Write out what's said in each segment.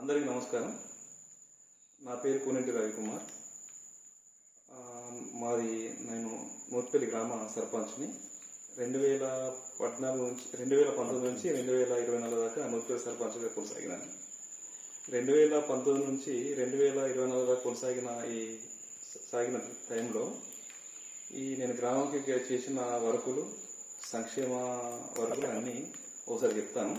అందరికీ నమస్కారం. నా పేరు కూనెంటి రవికుమార్. నేను నూర్పల్లి గ్రామ సర్పంచ్ని. 2019 నుంచి 2024 దాకా నూర్పల్లి సర్పంచ్గా కొనసాగినాను. 2019 నుంచి 2024 దాకా సాగిన టైంలో నేను గ్రామానికి చేసిన వర్కులు, సంక్షేమ వర్కులు అన్నీ ఒకసారి చెప్తాను.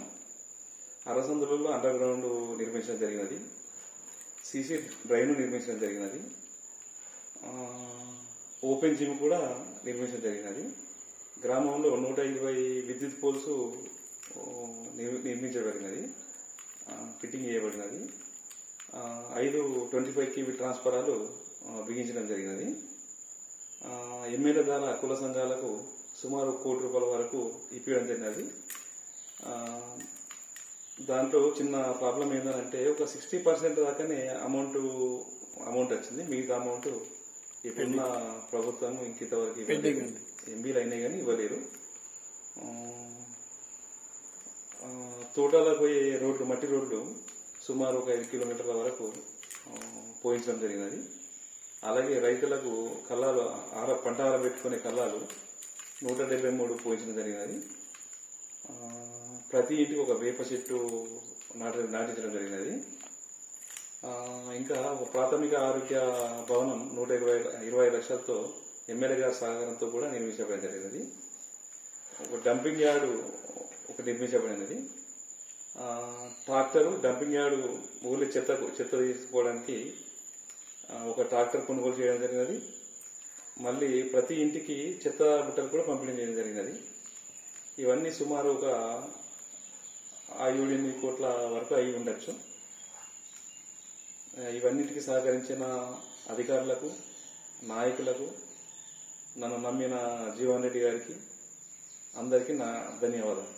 అరసందులలో అండర్ గ్రౌండ్ నిర్మించడం జరిగినది, సీసీ డ్రైన్ నిర్మించడం జరిగినది, ఓపెన్ జిమ్ కూడా నిర్మించడం జరిగినది. గ్రామంలో 120 విద్యుత్ పోల్స్ నిర్మించబడినది, ఫిట్టింగ్ చేయబడినది. 5 25 kV ట్రాన్స్ఫారాలు బిగించడం జరిగినది. ఎమ్మెల్యే ద్వారా కుల సంఘాలకు సుమారు ₹1 కోటి వరకు ఇప్పించడం జరిగినది. దాంట్లో చిన్న ప్రాబ్లం ఏంటంటే ఒక 60% దాకానే అమౌంట్ వచ్చింది. మిగతా అమౌంట్ ఇప్పుడున్న ప్రభుత్వం ఇంతవరకు ఎంబీలు అయినాయి కానీ ఇవ్వలేరు. తోటలకు పోయే రోడ్లు, మట్టి రోడ్లు సుమారు ఒక 5 కిలోమీటర్ల వరకు పోయించడం జరిగినది. అలాగే రైతులకు కల్లాలు పంట ఆరబెట్టుకునే కల్లాలు 173 పోయించడం జరిగినది. ప్రతి ఇంటికి ఒక వేప చెట్టు నాటించడం జరిగినది. ఇంకా ఒక ప్రాథమిక ఆరోగ్య భవనం 120 లక్షలతో ఎమ్మెల్యే గారి సహకారంతో కూడా నిర్మించబడి జరిగినది. ఒక డంపింగ్ యార్డు నిర్మించబడినది. ట్రాక్టరు డంపింగ్ యార్డు ఊళ్ళో చెత్త తీసుకోవడానికి ఒక ట్రాక్టర్ కొనుగోలు చేయడం జరిగినది. మళ్ళీ ప్రతి ఇంటికి చెత్త బుట్టలు కూడా పంపిణీ చేయడం జరిగినది. ఇవన్నీ సుమారు ఒక 7-8 కోట్ల వరకు అయి ఉండొచ్చు. ఇవన్నిటికీ సహకరించిన అధికారులకు, నాయకులకు, నన్ను నమ్మిన జీవన్ రెడ్డి గారికి అందరికీ నా ధన్యవాదాలు.